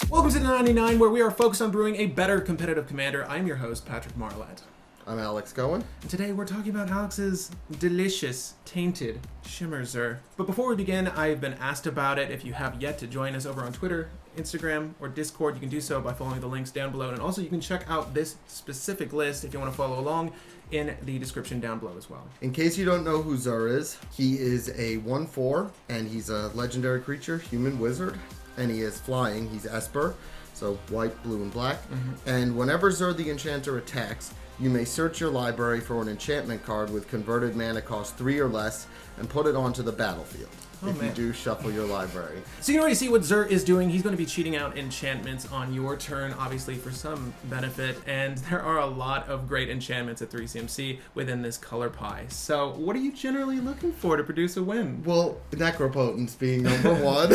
Welcome to the 99, where we are focused on brewing a better competitive commander. I'm your host, Patrick Marlett. I'm Alex Cohen. And today we're talking about Alex's delicious, tainted Shimmer Zur. But before we begin, I've been asked about it. If you have yet to join us over on Twitter, Instagram, or Discord, you can do so by following the links down below. And also you can check out this specific list if you want to follow along in the description down below as well. In case you don't know who Zur is, he is a 1/4, and he's a legendary creature, human wizard, and he is flying. He's Esper, so white, blue, and black. And whenever Zur the Enchanter attacks, you may search your library for an enchantment card with converted mana cost 3 or less and put it onto the battlefield. You do shuffle your library. So you can already see what Zur is doing. He's going to be cheating out enchantments on your turn, obviously for some benefit, and there are a lot of great enchantments at 3CMC within this color pie. So what are you generally looking for to produce a win? Well, Necropotence being number one.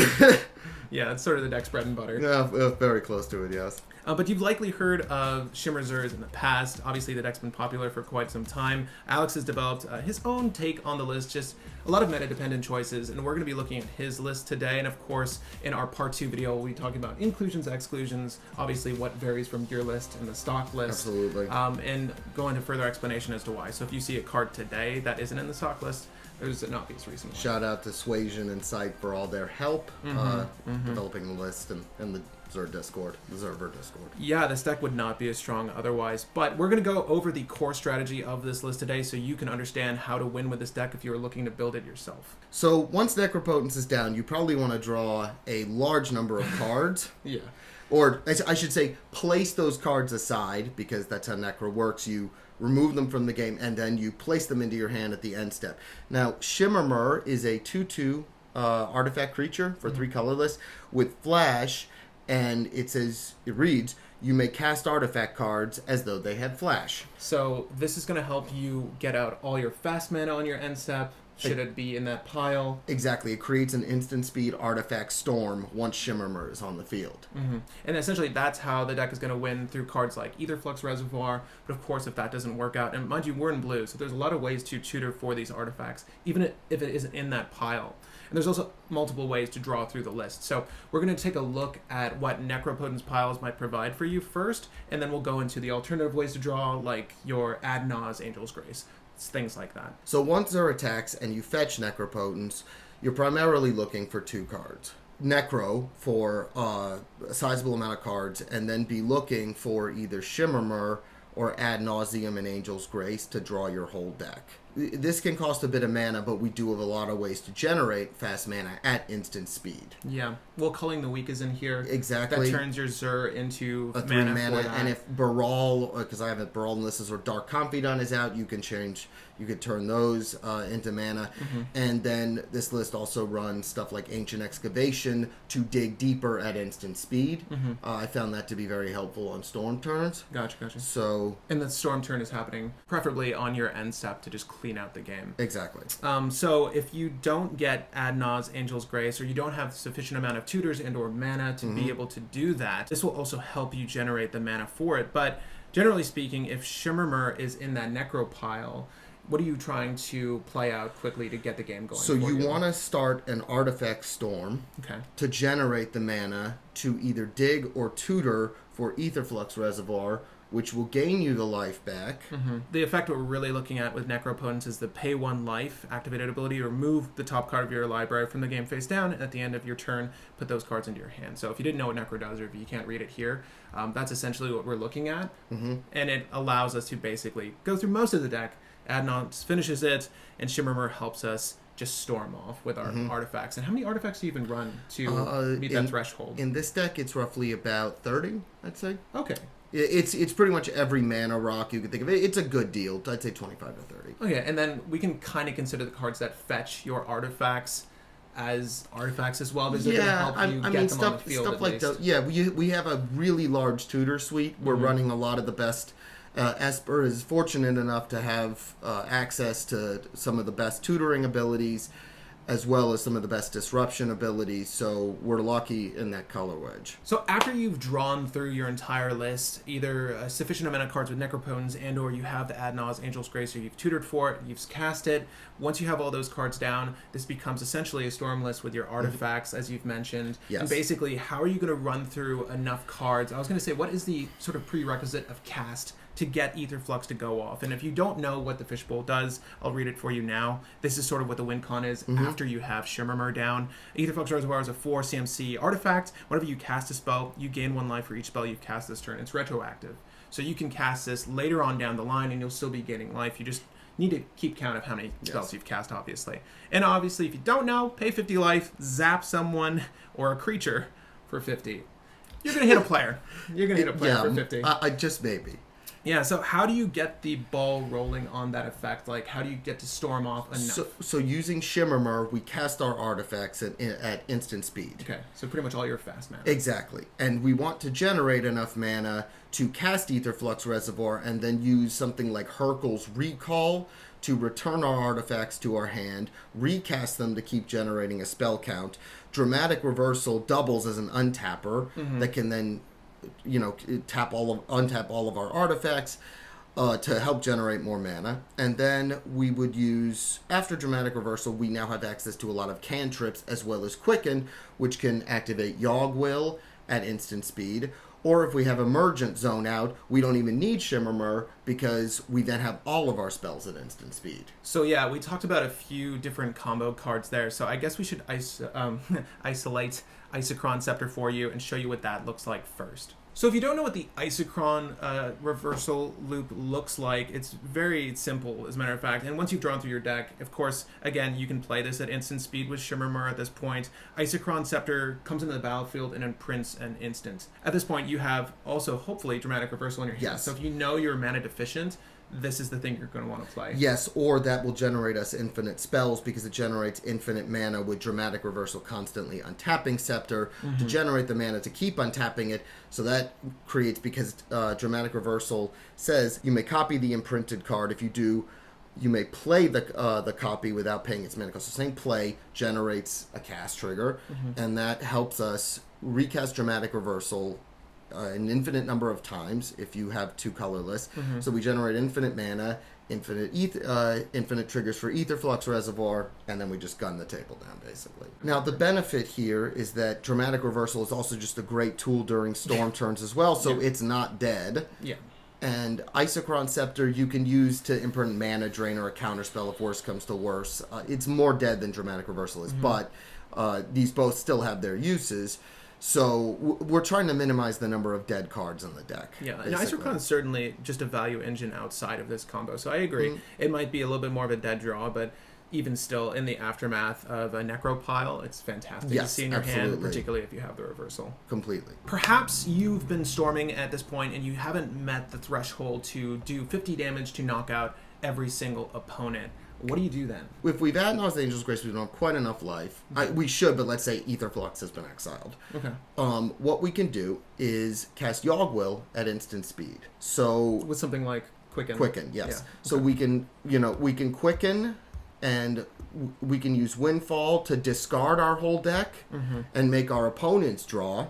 Yeah, it's sort of the deck's bread and butter. Yeah, very close to it, yes. But you've likely heard of Shimmer Zurs in the past. Obviously, the deck's been popular for quite some time. Alex has developed his own take on the list, just a lot of meta-dependent choices, and we're going to be looking at his list today. And of course, in our part 2 video, we'll be talking about inclusions, exclusions, obviously what varies from your list and the stock list. Absolutely. And go into further explanation as to why. So if you see a card today that isn't in the stock list, there's an obvious reason why. Shout out to Suasion and Sight for all their help developing the list and the Zerver Discord. Yeah, this deck would not be as strong otherwise, but we're going to go over the core strategy of this list today so you can understand how to win with this deck if you're looking to build it yourself. So once Necropotence is down, you probably want to draw a large number of cards. Yeah. Or I should say, place those cards aside, because that's how Necro works. You remove them from the game, and then you place them into your hand at the end step. Now, Shimmer is a 2/2 artifact creature for 3 colorless with flash, and it reads, you may cast artifact cards as though they had flash. So this is going to help you get out all your fast mana on your end step, should it be in that pile. Exactly. It creates an instant speed artifact storm once Shimmer is on the field. And essentially that's how the deck is going to win, through cards like either Flux Reservoir, but of course if that doesn't work out, and mind you, we're in blue, so there's a lot of ways to tutor for these artifacts, even if it isn't in that pile. And there's also multiple ways to draw through the list. So we're going to take a look at what Necropotence piles might provide for you first, and then we'll go into the alternative ways to draw, like your Ad Nau's Angel's Grace. Things like that. So once Zur attacks and you fetch Necropotence, you're primarily looking for 2 cards. Necro for a sizable amount of cards, and then be looking for either Shimmer or Ad Nauseam and Angel's Grace to draw your whole deck. This can cost a bit of mana, but we do have a lot of ways to generate fast mana at instant speed. Yeah. Well, Culling the Weak is in here. Exactly. That turns your Zur into a 3 mana. For that. And if Baral, because I have a Baral in this, or Dark Confidant is out, you can turn those into mana. And then this list also runs stuff like Ancient Excavation to dig deeper at instant speed. I found that to be very helpful on storm turns. Gotcha. So, and the storm turn is happening preferably on your end step to just clean out the game. Exactly. So if you don't get Ad Nau's Angel's Grace, or you don't have sufficient amount of tutors and or mana to be able to do that, this will also help you generate the mana for it. But generally speaking, if Shimmer is in that Necro pile, what are you trying to play out quickly to get the game going? So you want to start an artifact storm to generate the mana to either dig or tutor for Aetherflux Reservoir, which will gain you the life back. The effect what we're really looking at with Necropotence is the pay 1 life activated ability to remove the top card of your library from the game face down, and at the end of your turn, put those cards into your hand. So if you didn't know what Necro does, or if you can't read it here, that's essentially what we're looking at. And it allows us to basically go through most of the deck. Ad Nau's finishes it, and Shimmer helps us just storm off with our artifacts. And how many artifacts do you even run to meet that threshold? In this deck, it's roughly about 30, I'd say. Okay. It's pretty much every mana rock you can think of. It's a good deal. I'd say 25 to 30. Okay, and then we can kind of consider the cards that fetch your artifacts as artifacts as well, because they're going to help you get them on the field stuff like that. Yeah, we have a really large tutor suite. We're running a lot of the best. Esper is fortunate enough to have access to some of the best tutoring abilities. as well as some of the best disruption abilities, so we're lucky in that color wedge. So after you've drawn through your entire list, either a sufficient amount of cards with Necropotence and or you have the Ad Nauseam Angel's Grace, or you've tutored for it, you've cast it, once you have all those cards down, this becomes essentially a storm list with your artifacts, as you've mentioned. Yes. And basically, how are you going to run through enough cards? I was going to say, what is the sort of prerequisite of cast to get Aether Flux to go off? And if you don't know what the Fishbowl does, I'll read it for you now. This is sort of what the win con is after you have Shimmermer down. Aether Flux Reservoir is a 4 CMC artifact. Whenever you cast a spell, you gain 1 life for each spell you've cast this turn. It's retroactive. So you can cast this later on down the line and you'll still be gaining life. You just need to keep count of how many spells you've cast, obviously. And obviously, if you don't know, pay 50 life, zap someone or a creature for 50. You're going to hit a player. You're going to hit a player for 50. I just maybe. Yeah, so how do you get the ball rolling on that effect? Like, how do you get to storm off enough? So using Shimmermer, we cast our artifacts at instant speed. Okay, so pretty much all your fast mana. Exactly. And we want to generate enough mana to cast Aether Flux Reservoir and then use something like Hurkyl's Recall to return our artifacts to our hand, recast them to keep generating a spell count. Dramatic Reversal doubles as an untapper that can then untap all of our artifacts to help generate more mana. And then we would use, after Dramatic Reversal, we now have access to a lot of cantrips as well as Quicken, which can activate Yawgwill at instant speed. Or if we have Emergent Zone out, we don't even need Shimmermer because we then have all of our spells at instant speed. So yeah, we talked about a few different combo cards there. So I guess we should isolate Isochron Scepter for you and show you what that looks like first. So if you don't know what the Isochron reversal loop looks like, it's very simple, as a matter of fact. And once you've drawn through your deck, of course, again, you can play this at instant speed with Shimmermer at this point. Isochron Scepter comes into the battlefield and imprints an instant. At this point, you have also, hopefully, Dramatic Reversal in your hand. Yes. So if you know you're mana deficient, this is the thing you're going to want to play. Yes, or that will generate us infinite spells because it generates infinite mana with Dramatic Reversal constantly untapping Scepter to generate the mana to keep untapping it. So that creates, because Dramatic Reversal says you may copy the imprinted card. If you do, you may play the copy without paying its mana cost. So saying play generates a cast trigger, and that helps us recast Dramatic Reversal an infinite number of times if you have 2 colorless. So we generate infinite mana, infinite triggers for Aether Flux Reservoir, and then we just gun the table down, basically. Now, the benefit here is that Dramatic Reversal is also just a great tool during storm turns as well, so it's not dead. Yeah. And Isochron Scepter you can use to imprint Mana Drain or a counterspell if worse comes to worse. It's more dead than Dramatic Reversal is, but these both still have their uses. So we're trying to minimize the number of dead cards in the deck. Yeah, basically. and Isochron is certainly just a value engine outside of this combo. So I agree. It might be a little bit more of a dead draw, but even still, in the aftermath of a Necropile, it's fantastic to see in your hand, particularly if you have the reversal. Completely. Perhaps you've been storming at this point and you haven't met the threshold to do 50 damage to knock out every single opponent. What do you do then? If we've Ad Nauseam Angel's Grace, we don't have quite enough life. We should, but let's say Aether Flux has been exiled. Okay. What we can do is cast Yawgwill at instant speed. So with something like Quicken. Quicken, yes. Yeah. Okay. So we can Quicken, and we can use Windfall to discard our whole deck and make our opponents draw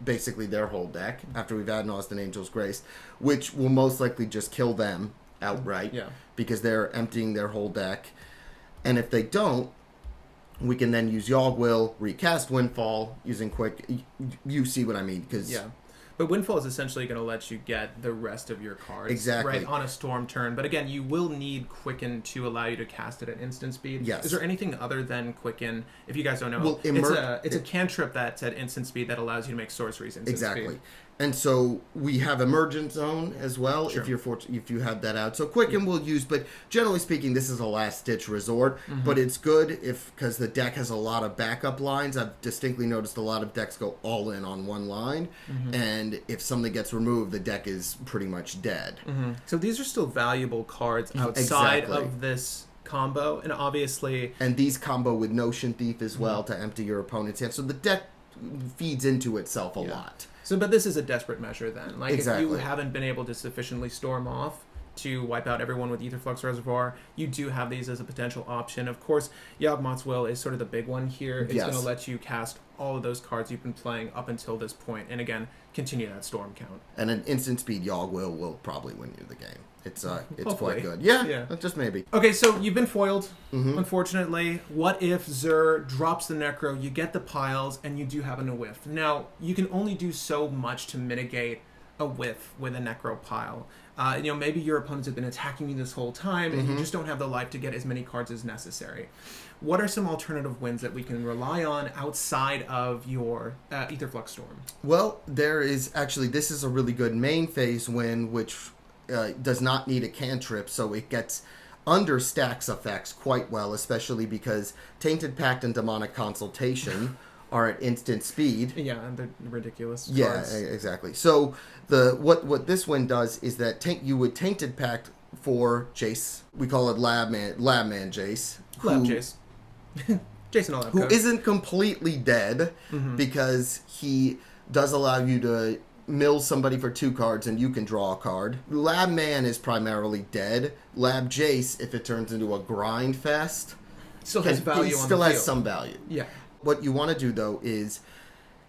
basically their whole deck after we've Ad Nauseam Angel's Grace, which will most likely just kill them outright because they're emptying their whole deck. And if they don't, we can then use Yawgwill, recast Windfall using Quick. You see what I mean? But Windfall is essentially going to let you get the rest of your cards exactly right on a storm turn. But again, you will need Quicken to allow you to cast it at instant speed. Yes. Is there anything other than Quicken? If you guys don't know, well, it's a cantrip that's at instant speed that allows you to make sorceries instant speed. And so we have Emergent Zone as well, sure. if you have that out. So Quicken we'll use, but generally speaking, this is a last-ditch resort. But it's good because the deck has a lot of backup lines. I've distinctly noticed a lot of decks go all in on one line, and if something gets removed, the deck is pretty much dead. So these are still valuable cards outside of this combo, and obviously... And these combo with Notion Thief as well to empty your opponent's hand. So the deck feeds into itself a lot. So, but this is a desperate measure then. Like, if you haven't been able to sufficiently storm off to wipe out everyone with Aetherflux Reservoir, you do have these as a potential option. Of course, Yawgmoth's Will is sort of the big one here. It's going to let you cast all of those cards you've been playing up until this point, and again, continue that storm count. And an instant speed Yawg will probably win you the game. It's quite good. Yeah, just maybe. Okay, so you've been foiled, unfortunately. What if Zur drops the Necro, you get the piles, and you do happen to whiff? Now, you can only do so much to mitigate a whiff with a Necro pile. Maybe your opponents have been attacking you this whole time, and you just don't have the life to get as many cards as necessary. What are some alternative wins that we can rely on outside of your Aetherflux Storm? Well, this is a really good main phase win, which does not need a cantrip, so it gets under stacks effects quite well, especially because Tainted Pact and Demonic Consultation are at instant speed. Yeah, and they're ridiculous cards. Yeah, exactly. So what this win does is that you would Tainted Pact for Jace. We call it Labman Jace. Jace. Jason Olapka. Who isn't completely dead because he does allow you to mill somebody for 2 cards and you can draw a card. Lab Man is primarily dead. Lab Jace, if it turns into a grind fest, still has value on the field. Still has some value. Yeah. What you want to do, though, is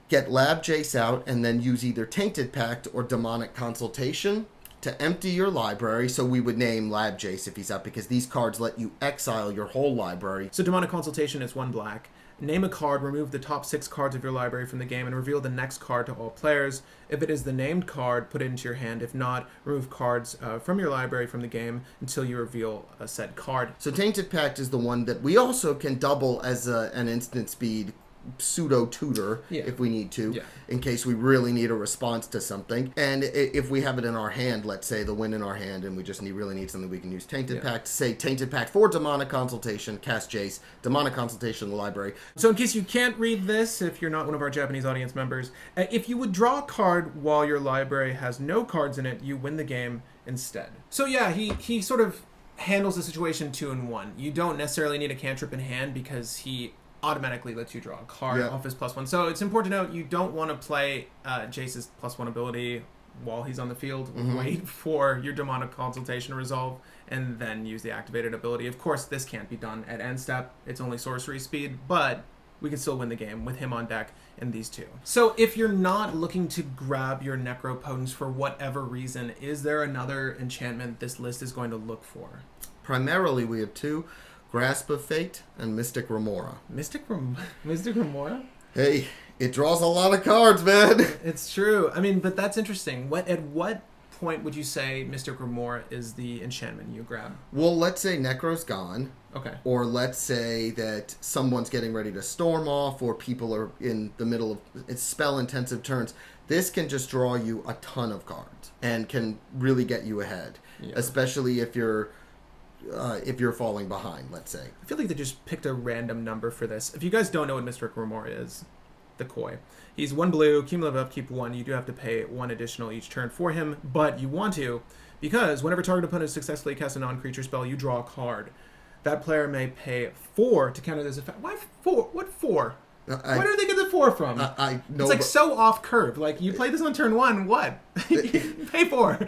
get Lab Jace out and then use either Tainted Pact or Demonic Consultation to empty your library. So we would name Lab Jace if he's out, because these cards let you exile your whole library. So Demonic Consultation is 1 black. Name a card, remove the top 6 cards of your library from the game, and reveal the next card to all players. If it is the named card, put it into your hand. If not, remove cards from your library from the game until you reveal a said card. So Tainted Pact is the one that we also can double as an instant speed pseudo-tutor if we need to, in case we really need a response to something. And if we have it in our hand, let's say the win in our hand, and we just really need something, we can use Tainted Pact. Say Tainted Pact for Demonic Consultation, cast Jace, Demonic Consultation in the library. So in case you can't read this, if you're not one of our Japanese audience members, if you would draw a card while your library has no cards in it, you win the game instead. So yeah, he sort of handles the situation 2 in 1. You don't necessarily need a cantrip in hand because he automatically lets you draw a card off his +1. So it's important to note you don't want to play Jace's +1 ability while he's on the field. Wait for your Demonic Consultation to resolve and then use the activated ability. Of course, this can't be done at end step. It's only sorcery speed, but we can still win the game with him on deck and these 2. So if you're not looking to grab your Necropotence for whatever reason, is there another enchantment this list is going to look for? Primarily, we have 2. Grasp of Fate and Mystic Remora. Mystic Remora? Hey, it draws a lot of cards, man. It's true. I mean, but that's interesting. At what point would you say Mystic Remora is the enchantment you grab? Well, let's say Necro's gone. Okay. Or let's say that someone's getting ready to storm off, or people are in the middle of spell-intensive turns. This can just draw you a ton of cards and can really get you ahead, especially if you're falling behind, let's say. I feel like they just picked a random number for this. If you guys don't know what Mystic Remora is, the Koi. He's 1 blue, cumulative upkeep 1. You do have to pay 1 additional each turn for him, but you want to, because whenever target opponent successfully casts a non-creature spell, you draw a card. That player may pay 4 to counter this effect. Why 4? What 4? Where do they get the 4 from? I know, it's like so off curve. Like, you play this on turn 1, what? Pay 4.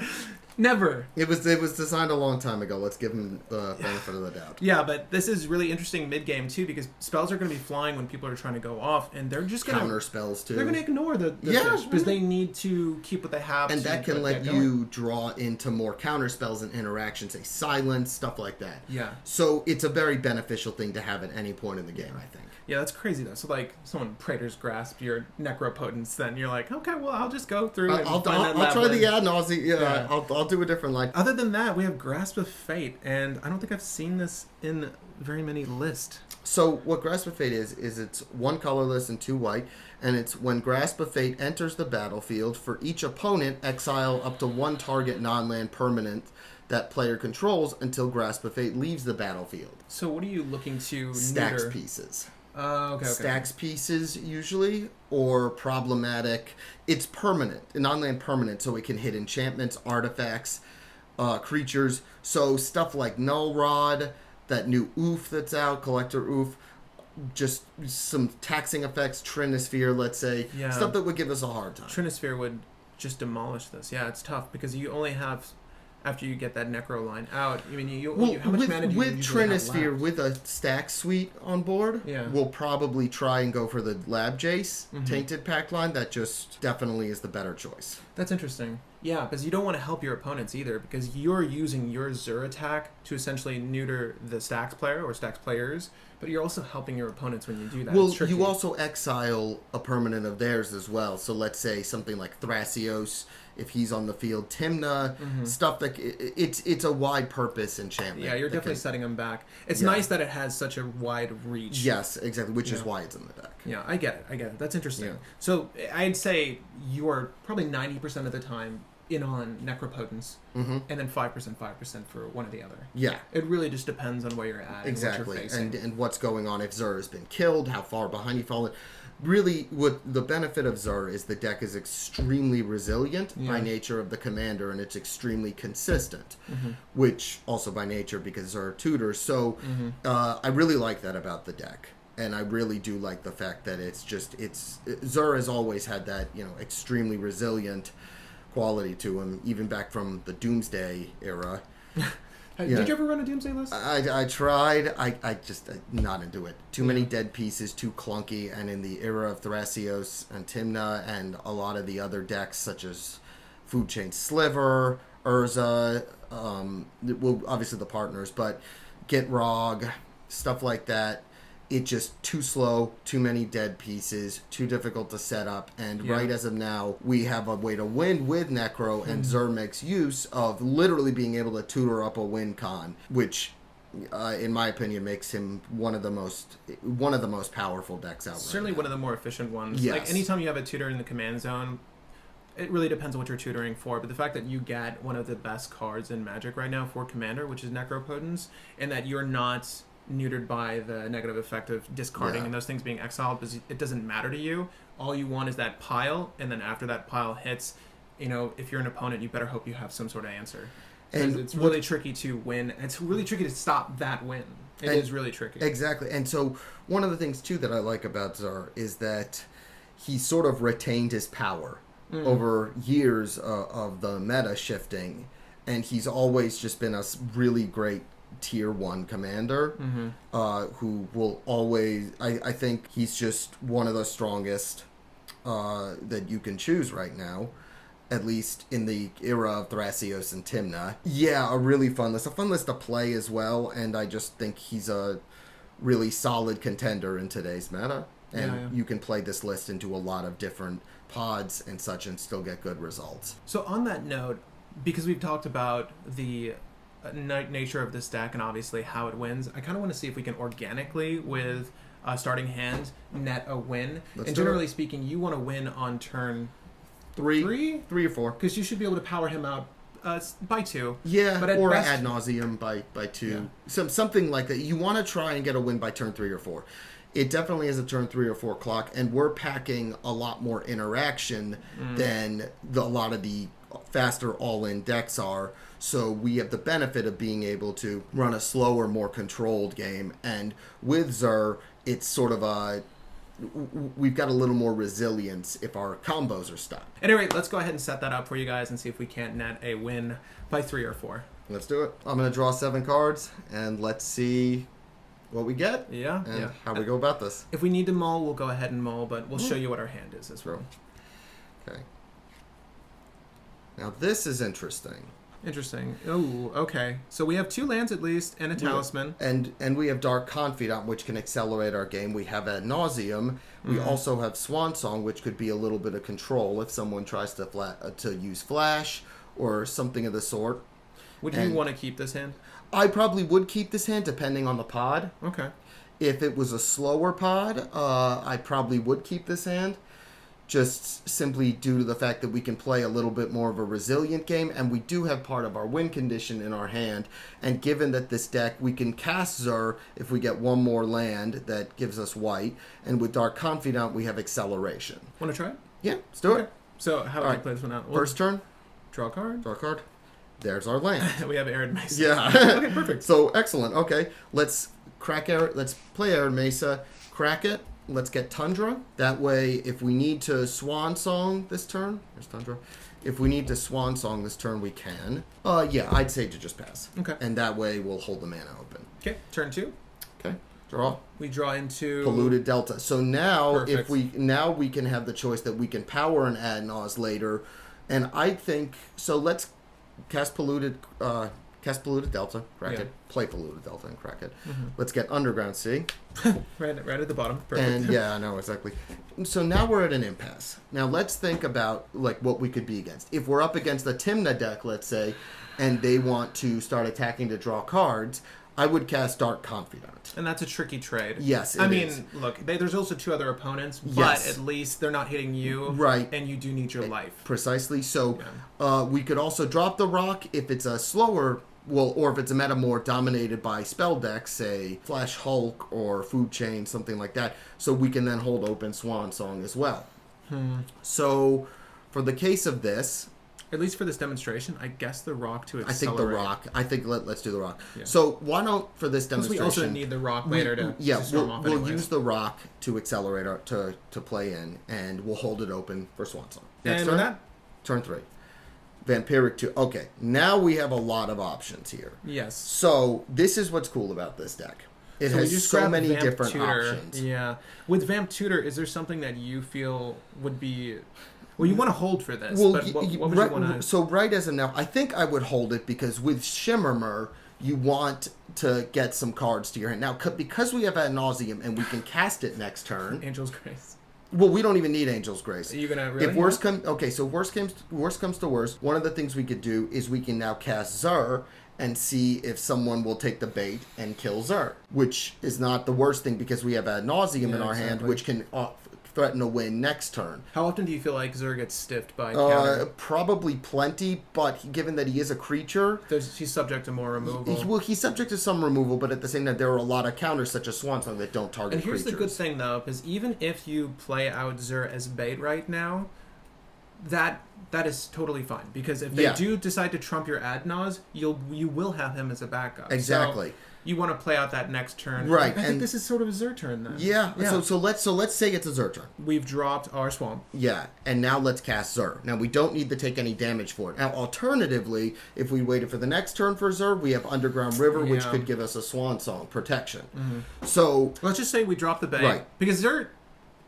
Never. It was designed a long time ago. Let's give him the benefit of the doubt. Yeah, but this is really interesting mid-game, too, because spells are going to be flying when people are trying to go off, and they're just going to... Counter spells, too. They're going to ignore the fish, because they need to keep what they have. And that can let you draw into more counter spells and interactions, say silence, stuff like that. Yeah. So it's a very beneficial thing to have at any point in the game, I think. Yeah, that's crazy, though. So, like, someone Praetor's Grasp your Necropotence, then you're like, okay, well, I'll just go through and I'll find try the ad nausea. Yeah. I'll do a different line. Other than that, we have Grasp of Fate, and I don't think I've seen this in very many lists. So what Grasp of Fate is it's 1 colorless and 2 white, and it's when Grasp of Fate enters the battlefield, for each opponent, exile up to 1 target non-land permanent that player controls until Grasp of Fate leaves the battlefield. So what are you looking to Stacks neuter? Pieces. Okay. Stacks pieces, usually, or problematic. It's permanent, non-land permanent, so it can hit enchantments, artifacts, creatures. So stuff like Null Rod, that new oof that's out, Collector Oof, just some taxing effects, Trinisphere, let's say. Yeah. Stuff that would give us a hard time. Trinisphere would just demolish this. Yeah, it's tough because you only have after you get that Necro line out. I mean, how much with, mana do you with usually have Trinisphere, left? with a stack suite on board, Yeah. we'll probably try and go for the Lab Jace Mm-hmm. Tainted Pack line. That just definitely is the better choice. That's interesting. Yeah, because you don't want to help your opponents either, because you're using your Zur attack to essentially neuter the Stacks player or Stacks players, but you're also helping your opponents when you do that. Well, It's tricky. you also exile a permanent of theirs as well. So let's say something like Thrasios, if he's on the field, Timna, stuff that it's a wide purpose enchantment. Yeah, you're that definitely can- setting them back. It's Yeah. nice that it has such a wide reach. Yes, exactly, which is Yeah. why it's in the deck. Yeah, I get it. That's interesting. Yeah. So I'd say you're probably 90% of the time in on Necropotence, Mm-hmm. and then 5% for one or the other. Yeah. It really just depends on where you're at Exactly, and what you're facing. and what's going on if Zur has been killed, how far behind you fallen. Really, what the benefit of Zur is the deck is extremely resilient by Yeah. nature of the commander, and it's extremely consistent, Mm-hmm. which also by nature because Zur tutors. So I really like that about the deck. And I really do like the fact that Zur has always had that, extremely resilient quality to him, even back from the Doomsday era. Hey, Yeah. Did you ever run a Doomsday list? I tried. I just not into it. Too many dead pieces, too clunky. And in the era of Thrasios and Timna and a lot of the other decks, such as Food Chain Sliver, Urza, obviously the partners, but Gitrog, stuff like that. It just too slow, too many dead pieces, too difficult to set up, and Yeah. right as of now, we have a way to win with Necro, and Zur makes use of literally being able to tutor up a win con, which, in my opinion, makes him one of the most powerful decks out. Certainly right one of the more efficient ones. Yes. Like anytime you have a tutor in the command zone, it really depends on what you're tutoring for, but the fact that you get one of the best cards in Magic right now for Commander, which is Necropotence, and that you're not neutered by the negative effect of discarding Yeah. and those things being exiled because it doesn't matter to you. All you want is that pile, and then after that pile hits, if you're an opponent, you better hope you have some sort of answer. And It's really tricky to win. It's really tricky to stop that win. It is really tricky. Exactly. And so one of the things, too, that I like about Zur is that he sort of retained his power over years of the meta shifting, and he's always just been a really great tier 1 commander who will always... I think he's just one of the strongest that you can choose right now, at least in the era of Thrasios and Timna. Yeah, a really fun list. A fun list to play as well, and I just think he's a really solid contender in today's meta. And you can play this list into a lot of different pods and such and still get good results. So on that note, because we've talked about the nature of this deck and obviously how it wins, I kind of want to see if we can organically, with starting hand, net a win. And generally speaking, you want to win on turn three or four. Because you should be able to power him out by 2. Yeah, but or best, ad nauseum by 2. Yeah. Something like that. You want to try and get a win by turn 3 or 4. It definitely is a turn 3 or 4 clock, and we're packing a lot more interaction than a lot of the faster all-in decks are. So we have the benefit of being able to run a slower, more controlled game. And with Zur, it's sort of we've got a little more resilience if our combos are stuck. Anyway, let's go ahead and set that up for you guys and see if we can't net a win by 3 or 4. Let's do it. I'm going to draw 7 cards, and let's see what we get and how we go about this. If we need to mull, we'll go ahead and mull, but we'll show you what our hand is as well. Okay. Now this is interesting. Interesting. Oh, okay. So we have 2 lands at least and a talisman. And we have Dark Confidant, which can accelerate our game. We have Ad Nauseum. We also have Swan Song, which could be a little bit of control if someone tries to use Flash or something of the sort. Would you want to keep this hand? I probably would keep this hand depending on the pod. Okay. If it was a slower pod, I probably would keep this hand. Just simply due to the fact that we can play a little bit more of a resilient game, and we do have part of our win condition in our hand. And given that this deck, we can cast Zur if we get one more land that gives us white. And with Dark Confidant, we have acceleration. Want to try it? Yeah, let's do it. So how do I play this one out? First turn. Draw a card. Draw a card. There's our land. We have Arid Mesa. Yeah. Okay, perfect. So, excellent. Okay, let's play Arid Mesa, crack it, let's get Tundra. That way, if we need to Swan Song this turn, there's Tundra. If we need to Swan Song this turn, we can. Yeah, I'd say to just pass. Okay. And that way, we'll hold the mana open. Okay, turn 2. Okay, draw. We draw into Polluted Delta. So now, Perfect. we can have the choice that we can power an Adnaz later, and I think so. Let's cast Polluted Delta, crack it. Play Polluted Delta and crack it. Mm-hmm. Let's get Underground Sea. right at the bottom. Perfect. And yeah, I know exactly. So now we're at an impasse. Now let's think about like what we could be against. If we're up against a Timna deck, let's say, and they want to start attacking to draw cards, I would cast Dark Confidant. And that's a tricky trade. Yes, I is. mean, look, there's also 2 other opponents, but Yes. at least they're not hitting you. Right. And you do need your life. Precisely. So we could also drop the rock if it's a slower, or if it's a meta more dominated by spell decks, say Flash Hulk or Food Chain, something like that. So we can then hold open Swan Song as well. So for the case of this, At least for this demonstration, I guess the rock to I accelerate. think the rock. I think let's do the rock. Yeah. So why don't for this Because we demonstration? also need the rock later to storm off we'll anyways. use the rock to accelerate to play in, and we'll hold it open for Swan Song. Next And turn, with that, turn 3. Vampiric 2. Okay, now we have a lot of options here. yes. So this is what's cool about this deck. It So we has just so grab many Vamp different Tutor. options. Yeah. With Vamp Tutor, is there something that you feel would be... Well, you want to hold for this, Well, but what would right, you want to... So right as of now, I think I would hold it because with Shimmermer, you want to get some cards to your hand. Now, because we have Ad Nauseam and we can cast it next turn... Angel's Grace. Well, we don't even need Angel's Grace. Are you going to really... If worst comes... Okay, so worst comes to worst, one of the things we could do is we can now cast Zur and see if someone will take the bait and kill Zur, which is not the worst thing because we have Ad Nauseam in our hand, which can threaten a win next turn. How often do you feel like Zur gets stiffed by counter? Probably plenty, but given that he is a creature... He's subject to more removal. He's subject to some removal, but at the same time, there are a lot of counters, such as Swan Song, that don't target And here's creatures. the good thing, though, because even if you play out Zur as bait right now, that is totally fine. Because if they do decide to trump your Adnaz, you will have him as a backup. Exactly. So you want to play out that next turn. Right. I think this is sort of a Zur turn, then. Yeah. So let's say it's a Zur turn. We've dropped our Swamp. Yeah, and now let's cast Zur. Now, we don't need to take any damage for it. Now, alternatively, if we waited for the next turn for Zur, we have Underground River, which could give us a Swan Song protection. Mm-hmm. So... Let's just say we drop the bait. Right. Because Zur,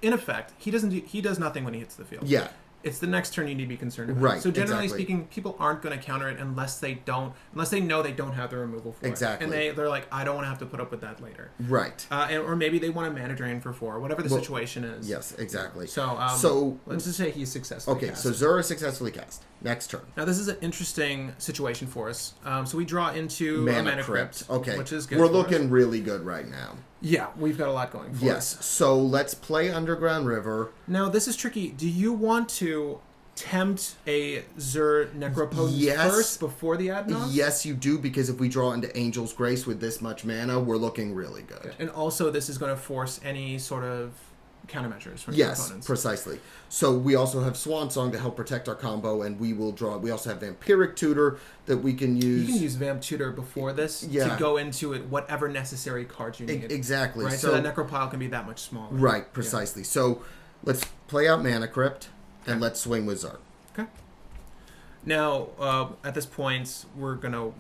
in effect, he does nothing when he hits the field. Yeah. It's the next turn you need to be concerned about. Right, So generally exactly. speaking, people aren't going to counter it unless they know they don't have the removal for Exactly. it. And they're like, I don't want to have to put up with that later. Right. Or maybe they want a mana drain for 4, whatever the situation is. Yes, exactly. So let's just say he's successful. Okay, so Zur is successfully cast. Next turn. Now this is an interesting situation for us. So we draw into a Mana Crypt. Okay. Which is good. We're for looking us. really good right now. Yeah, we've got a lot going for us. Yes. So let's play Underground River. Now this is tricky. Do you want to tempt a Zur Necropotent first before the Adnaz? Yes, you do, because if we draw into Angel's Grace with this much mana, we're looking really good. And also, this is going to force any sort of countermeasures from Yes, your opponents. precisely. So we also have Swan Song to help protect our combo, and we will draw. We also have Vampiric Tutor that we can use. You can use Vamp Tutor before this to go into it whatever necessary cards you need. Exactly. Right, so that Necropile can be that much smaller. Right, precisely. Yeah. So let's play out Mana Crypt. And let's swing with Zur. Okay. Now, at this point, we're going to,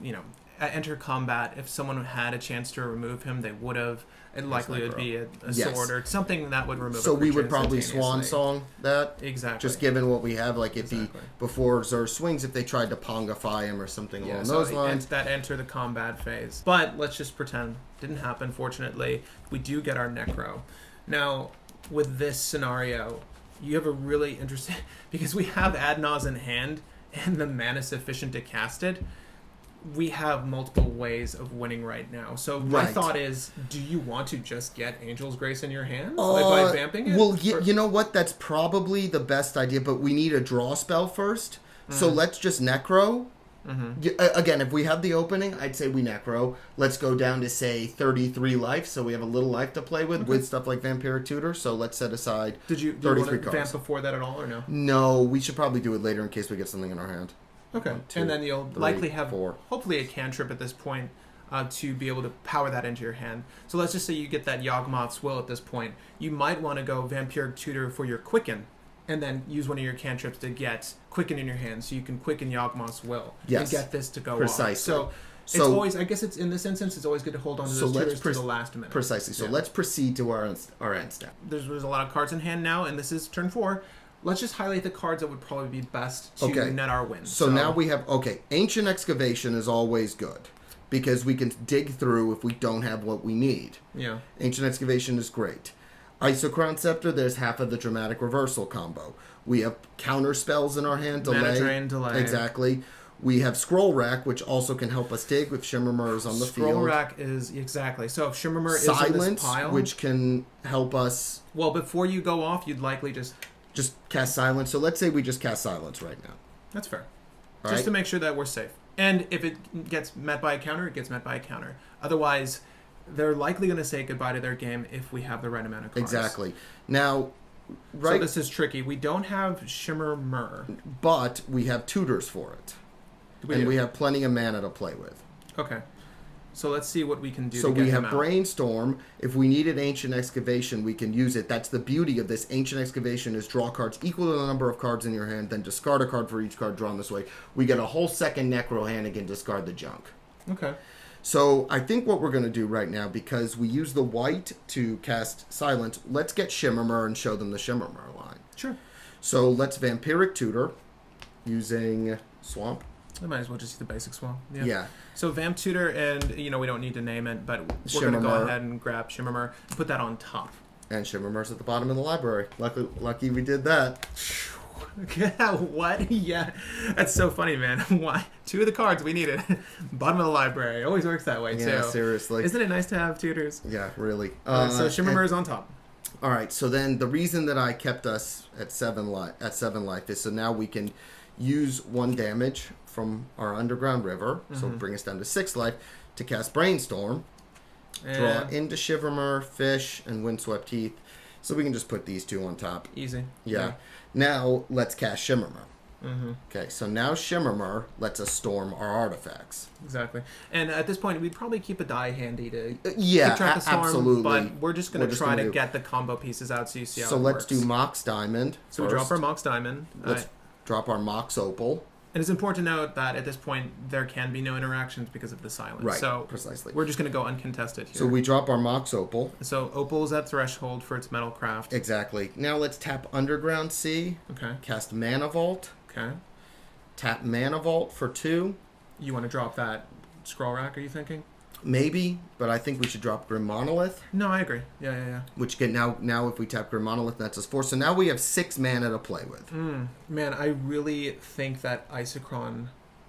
enter combat. If someone had a chance to remove him, they would have. It likely would be a sword or something that would remove So a we would probably instantaneously. Swan Song that? Exactly. Just given what we have. Like if he, before Zur swings, if they tried to Pongify him or something along those lines. That enter the combat phase. But let's just pretend. Didn't happen, fortunately. We do get our Necro. Now, with this scenario... You have a really interesting... Because we have Adnaz in hand, and the mana sufficient to cast it, we have multiple ways of winning right now. So my thought is, do you want to just get Angel's Grace in your hand by vamping it? Well, you know what? That's probably the best idea, but we need a draw spell first. So let's just Necro. Again, if we have the opening, I'd say we Necro. Let's go down to, say, 33 life, so we have a little life to play with stuff like Vampiric Tutor. So let's set aside 33 do you want to cards. vamp before that at all, or no? No, we should probably do it later in case we get something in our hand. Okay. 1, 2, and then you'll 3, likely have, 4. hopefully, a cantrip at this point to be able to power that into your hand. So let's just say you get that Yawgmoth's Will at this point. You might want to go Vampiric Tutor for your Quicken, and then use one of your cantrips to get Quicken in your hand, so you can Quicken Yawgmoth's Will and get this to go precisely. off. So it's always, I guess it's in this instance, it's always good to hold on to those tutors to the last minute. Precisely. So let's proceed to our end step. There's a lot of cards in hand now, and this is turn 4. Let's just highlight the cards that would probably be best to net our wins. So now we have, Ancient Excavation is always good, because we can dig through if we don't have what we need. Yeah. Ancient Excavation is great. Isocrown Scepter, there's half of the Dramatic Reversal combo. We have counter spells in our hand, Mana Drain, delay. Exactly. We have Scroll Rack, which also can help us dig if Shimmermer is on the field. Scroll Rack is, exactly. So if Shimmermer is in this pile... which can help us... Well, before you go off, you'd likely just cast Silence. So let's say we just cast Silence right now. That's fair. All just right? to make sure that we're safe. And if it gets met by a counter, it gets met by a counter. Otherwise, they're likely going to say goodbye to their game if we have the right amount of cards. Exactly. Now... So this is tricky. We don't have Shimmermer. But we have tutors for it. We have plenty of mana to play with. Okay. So let's see what we can do so to get we have him out. Brainstorm. If we needed Ancient Excavation, we can use it. That's the beauty of this. Ancient Excavation is draw cards equal to the number of cards in your hand, then discard a card for each card drawn this way. We get a whole second Necro hand and can discard the junk. Okay. So I think what we're going to do right now, because we use the white to cast Silence, let's get Shimmermer and show them the Shimmermer line. Sure. So let's Vampiric Tutor using Swamp. I might as well just use the basic swamp. Yeah. So Vamp Tutor, and we don't need to name it, but we're going to go ahead and grab Shimmermer and put that on top. And Shimmermer's at the bottom of the library. Lucky we did that. What? Yeah. That's so funny, man. Why? 2 of the cards we needed. Bottom of the library. It always works that way, too. Yeah, seriously. Isn't it nice to have tutors? Yeah, really. So Shimmermer is on top. All right. So then the reason that I kept us at 7 life is so now we can use 1 damage from our Underground River, so bring us down to 6 life, to cast Brainstorm, draw into Shimmermer, Fish, and Windswept Heath. So we can just put these 2 on top. Easy. Yeah. Now let's cast Shimmermer. Okay, so now Shimmermer lets us storm our artifacts. Exactly. And at this point, we'd probably keep a die handy to keep track of storm, absolutely. But we're just going to try to get the combo pieces out so you see how it works. So let's do Mox Diamond. So we drop our Mox Diamond. Let's drop our Mox Opal. And it's important to note that at this point, there can be no interactions because of the silence. Right, so precisely. We're just going to go uncontested here. So we drop our Mox Opal. So Opal's at threshold for its metal craft. Exactly. Now let's tap Underground Sea. Okay. Cast Mana Vault. Okay. Tap Mana Vault for 2. You want to drop that Scroll Rack, are you thinking? Maybe, but I think we should drop Grim Monolith. No, I agree. Yeah. Which can now if we tap Grim Monolith, that's us 4. So now we have 6 mana to play with. Man, I really think that Isocron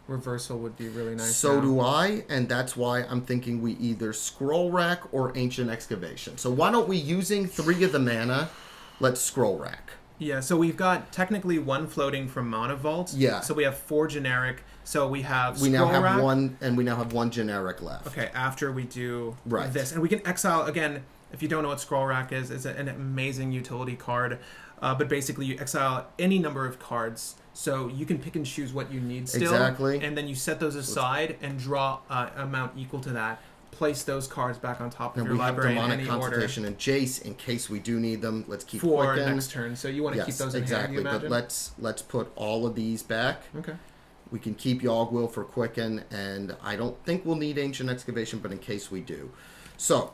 Reversal would be really nice. So do I, and that's why I'm thinking we either Scroll Rack or Ancient Excavation. So why don't we, using 3 of the mana, let's Scroll Rack. Yeah, so we've got technically 1 floating from Mana Vault. Yeah. So we have 4 generic. So we have we now have Rack. 1, and we now have 1 generic left. Okay, after we do Right. this. And we can exile, again, if you don't know what Scroll Rack is, it's an amazing utility card. But basically, you exile any number of cards, so you can pick and choose what you need still. Exactly. And then you set those aside and draw an amount equal to that. Place those cards back on top of your library in any order. Consultation and Jace in case we do need them. Let's keep for Quicken. next turn. So you want to keep those in hand, you imagine? But let's put all of these back. Okay. We can keep Yawgwill for Quicken, and I don't think we'll need Ancient Excavation, but in case we do. So,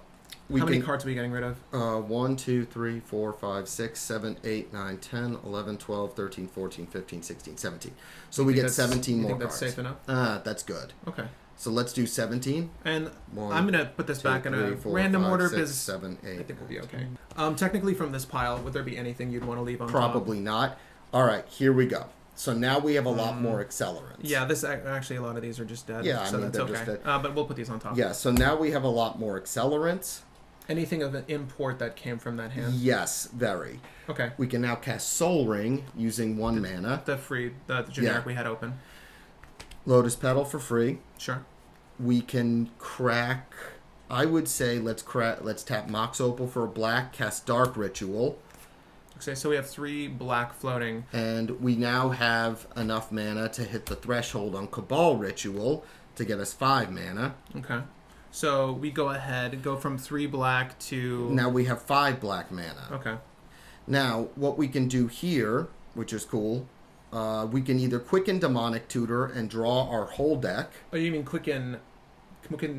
how many cards are we getting rid of? 1, 2, 3, 4, 5, 6, 7, 8, 9, 10, 11, 12, 13, 14, 15, 16, 17. So we get 17 more cards. You think that's safe enough? That's good. Okay. So let's do 17. And 1, I'm going to put this 2, back in 3, a 4, random 5, order 6, because 7, 8, I think we'll be okay. Technically from this pile, would there be anything you'd want to leave on Probably top? not. All right, here we go. So now we have a lot more accelerants. Yeah, this actually a lot of these are just dead. Yeah, so that's they're okay. just dead. But we'll put these on top. Yeah, so now we have a lot more accelerants. Anything of an import that came from that hand? Yes, very. Okay. We can now cast Soul Ring using 1 mana. The generic we had open. Lotus Petal for free. Sure. We can crack. I would say let's tap Mox Opal for a black. Cast Dark Ritual. Okay, so we have 3 black floating. And we now have enough mana to hit the threshold on Cabal Ritual to get us 5 mana. Okay. So we go ahead, go from 3 black to... Now we have 5 black mana. Okay. Now, what we can do here, which is cool, we can either Quicken Demonic Tutor and draw our whole deck. Oh, you mean Quicken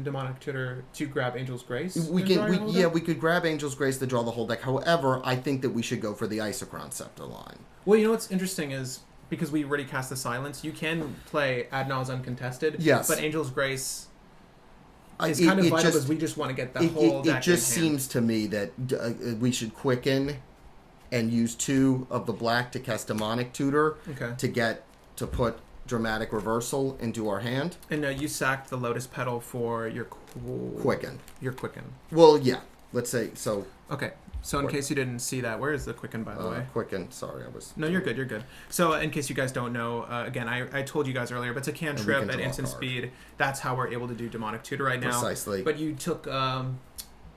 Demonic Tutor to grab Angel's Grace? We could grab Angel's Grace to draw the whole deck. However, I think that we should go for the Isochron Scepter line. Well, you know what's interesting is, because we already cast the Silence, you can play Ad Nau's Uncontested. Yes. But Angel's Grace is kind of vital because we just want to get the whole deck It just in hand. seems to me that we should Quicken and use 2 of the black to cast Demonic Tutor to put Dramatic Reversal into our hand. And you sacked the Lotus Petal for your Quicken. Your Quicken. Well, yeah. Let's say so. Okay. So in case you didn't see that, where is the Quicken, by the way? Quicken. Sorry, I was... No, you're good. You're good. So in case you guys don't know, again, I told you guys earlier, but it's a cantrip at instant speed. That's how we're able to do Demonic Tutor right now. Precisely. But you took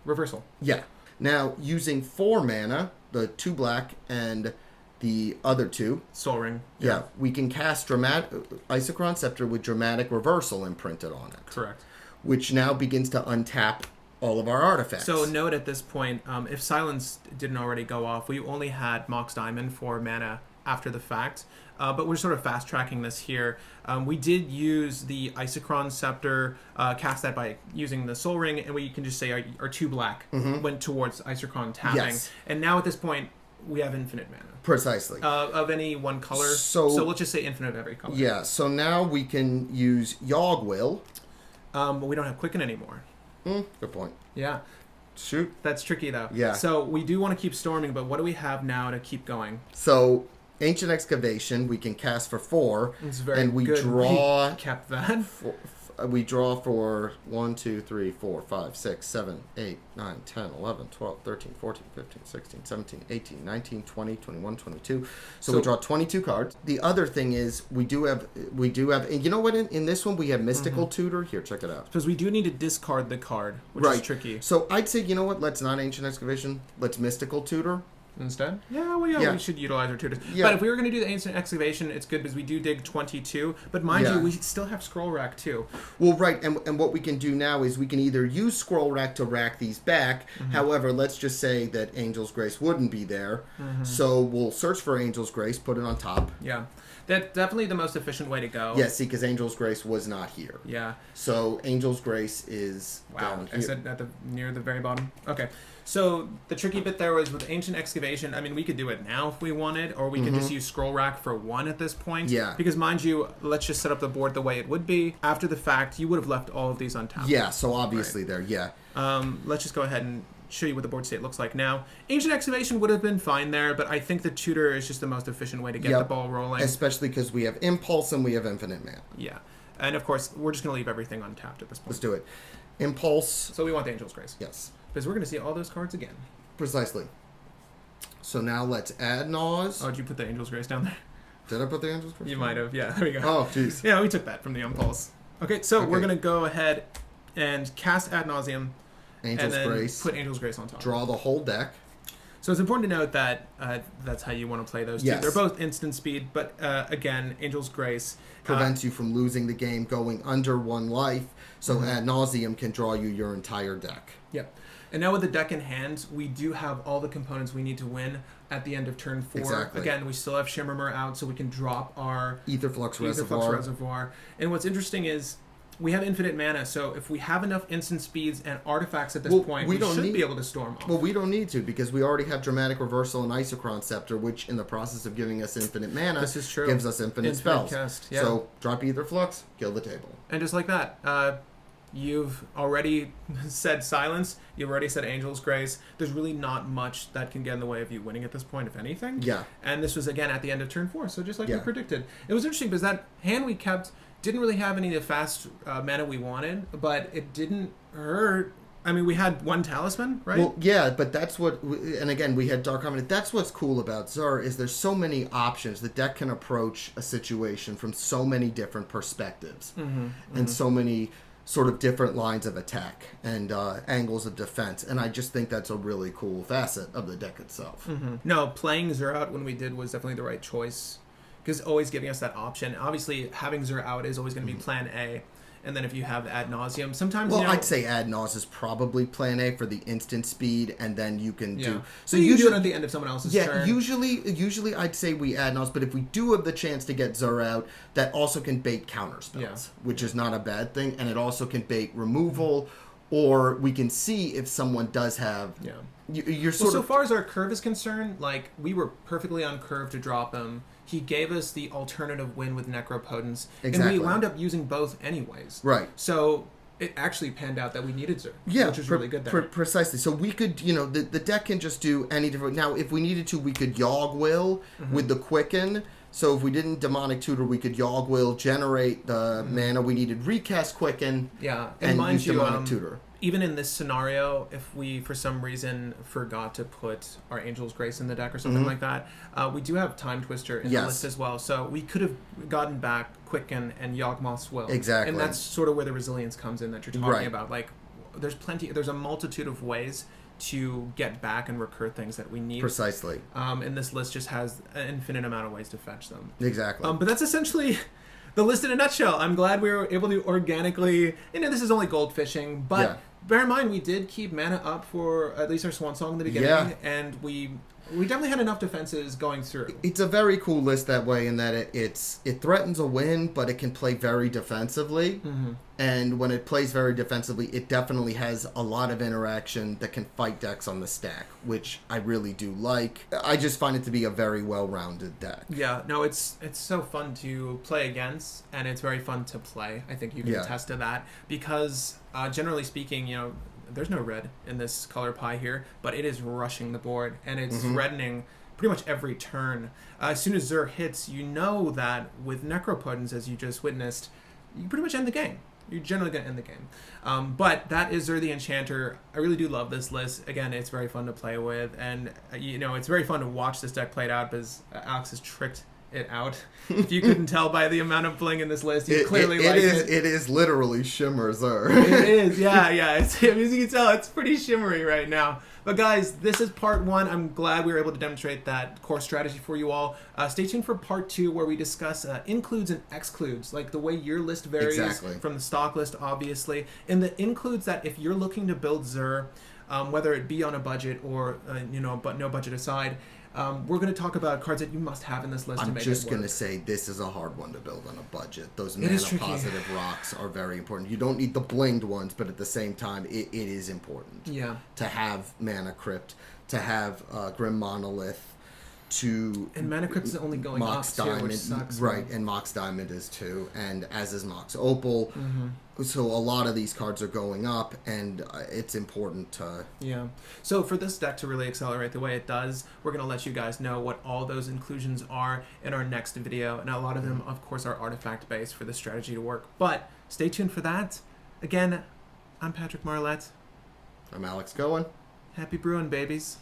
Reversal. Yeah. Now, using 4 mana, the 2 black and the other 2... Soul Ring. Yeah. We can cast Isochron Scepter with Dramatic Reversal imprinted on it. Correct. Which now begins to untap all of our artifacts. So note at this point, if Silence didn't already go off, we only had Mox Diamond for mana after the fact, but we're sort of fast tracking this here. We did use the Isochron Scepter, cast that by using the Soul Ring, and we can just say our 2 black went towards Isochron tapping. Yes. And now at this point, we have infinite mana. Precisely. Of any one color. So let's just say infinite of every color. Yeah, so now we can use Yogg Will. But we don't have Quicken anymore. Good point. Yeah. Shoot. That's tricky, though. Yeah. So we do want to keep storming, but what do we have now to keep going? So, Ancient Excavation, we can cast for 4. It's very and we good. draw... We kept that. We draw for 1, 2, 3, 4, 5, 6, 7, 8, 9, 10, 11, 12, 13, 14, 15, 16, 17, 18, 19, 20, 21, 22. So we draw 22 cards. The other thing is we do have, and you know what, in this one we have Mystical Tutor. Here, check it out. Because we do need to discard the card, which is tricky. So I'd say, you know what, let's not Ancient Excavation, let's Mystical Tutor. Instead? Yeah, we should utilize our tutors. Yeah. But if we were going to do the Ancient Excavation, it's good because we do dig 22. But mind you, we still have Scroll Rack too. Well, right, and what we can do now is we can either use Scroll Rack to rack these back. However, let's just say that Angel's Grace wouldn't be there. So we'll search for Angel's Grace, put it on top. Yeah. That's definitely the most efficient way to go. Yeah, see, because Angel's Grace was not here. Yeah. So Angel's Grace is down here. I said near the very bottom. Okay. So the tricky bit there was with Ancient Excavation, I mean, we could do it now if we wanted, or we could just use Scroll Rack for 1 at this point. Yeah. Because mind you, let's just set up the board the way it would be. After the fact, you would have left all of these untapped. Yeah, so obviously there, yeah. Let's just go ahead and show you what the board state looks like now. Ancient Excavation would have been fine there, but I think the tutor is just the most efficient way to get the ball rolling. Especially because we have Impulse and we have Infinite Mana. Yeah. And of course, we're just going to leave everything untapped at this point. Let's do it. Impulse. So we want the Angel's Grace. Yes. Because we're going to see all those cards again. Precisely. So now let's add Naws. Oh, did you put the Angel's Grace down there? Did I put the Angel's Grace? You might have. Yeah, there we go. Oh, jeez. Yeah, we took that from the Impulse. Okay, so we're going to go ahead and cast Ad Nauseam. Angel's and then Grace. Put Angel's Grace on top. Draw the whole deck. So it's important to note that that's how you want to play those two. Yes. They're both instant speed, but again, Angel's Grace prevents you from losing the game going under 1 life, so Ad Nauseam can draw you your entire deck. Yep. And now with the deck in hand, we do have all the components we need to win at the end of turn 4. Exactly. Again, we still have Shimmermer out, so we can drop our Aetherflux Reservoir. And what's interesting is we have infinite mana, so if we have enough instant speeds and artifacts at this point, we should be able to storm off. Well, we don't need to, because we already have Dramatic Reversal and Isochron Scepter, which in the process of giving us infinite mana, this is true. gives us infinite spells. Cast, yeah. So drop Aetherflux, kill the table. And just like that, you've already said Silence, you've already said Angel's Grace. There's really not much that can get in the way of you winning at this point, if anything. Yeah. And this was, again, at the end of turn 4, so just like we predicted. It was interesting because that hand we kept didn't really have any of the fast mana we wanted, but it didn't hurt. I mean, we had 1 talisman, right? Well, yeah, but that's what, and again, we had Dark Harmony. That's what's cool about Zur, is there's so many options. The deck can approach a situation from so many different perspectives, and so many sort of different lines of attack and angles of defense, and I just think that's a really cool facet of the deck itself. No, playing Zur out when we did was definitely the right choice, because always giving us that option. Obviously, having Zur out is always going to be plan A, and then if you have ad nauseum, sometimes Well, you know, I'd say ad naus is probably plan A for the instant speed, and then you can do. So you do it at the end of someone else's turn. Usually I'd say we ad naus, but if we do have the chance to get Zur out, that also can bait counter spells, which is not a bad thing, and it also can bait removal, or we can see if someone does have. Yeah. You're so far as our curve is concerned, like, we were perfectly on curve to drop him. He gave us the alternative win with Necropotence, and we wound up using both anyways. Right. So it actually panned out that we needed Zur, which is really good there. Precisely. So we could, the deck can just do any different. Now, if we needed to, we could Yogg Will with the Quicken. So if we didn't Demonic Tutor, we could Yogg Will, generate the mana we needed, recast Quicken, and use Demonic Tutor. Even in this scenario, if we, for some reason, forgot to put our Angel's Grace in the deck or something like that, we do have Time Twister in the list as well. So we could have gotten back Quicken and Yawgmoth's Will. Exactly. And that's sort of where the resilience comes in that you're talking about. Like, there's a multitude of ways to get back and recur things that we need. Precisely. And this list just has an infinite amount of ways to fetch them. Exactly. But that's essentially the list in a nutshell. I'm glad we were able to organically, this is only gold fishing, but bear in mind we did keep mana up for at least our Swan Song in the beginning, and we definitely had enough defenses going through. It's a very cool list that way in that it threatens a win, but it can play very defensively. And when it plays very defensively, it definitely has a lot of interaction that can fight decks on the stack, which I really do like. I just find it to be a very well-rounded deck. Yeah, no, it's so fun to play against, and it's very fun to play. I think you can attest to that, because generally speaking, there's no red in this color pie here, but it is rushing the board, and it's reddening pretty much every turn. As soon as Zur hits, you know that with Necropotence, as you just witnessed, you pretty much end the game. You're generally going to end the game. But that is Zur the Enchanter. I really do love this list. Again, it's very fun to play with, and it's very fun to watch this deck played out, because Alex has tricked it out. If you couldn't tell by the amount of bling in this list, you clearly like it. It is literally Shimmer Zur. It is, yeah. As you can tell, it's pretty shimmery right now. But guys, this is part 1. I'm glad we were able to demonstrate that core strategy for you all. Stay tuned for part 2, where we discuss includes and excludes, like the way your list varies from the stock list, obviously. And the includes that if you're looking to build Zur, whether it be on a budget or but no budget aside, we're going to talk about cards that you must have in this list to make it work. I'm just going to say this is a hard one to build on a budget. Those mana positive rocks are very important. You don't need the blinged ones, but at the same time, it is important to have Mana Crypt, to have Grim Monolith, and Mana Crypt is only going Mox up Diamond, too, which sucks. Right, and Mox Diamond is too, and as is Mox Opal. So a lot of these cards are going up, and it's important to... Yeah. So for this deck to really accelerate the way it does, we're going to let you guys know what all those inclusions are in our next video, and a lot of them, of course, are artifact-based for the strategy to work. But stay tuned for that. Again, I'm Patrick Marlette. I'm Alex Cohen. Happy brewing, babies.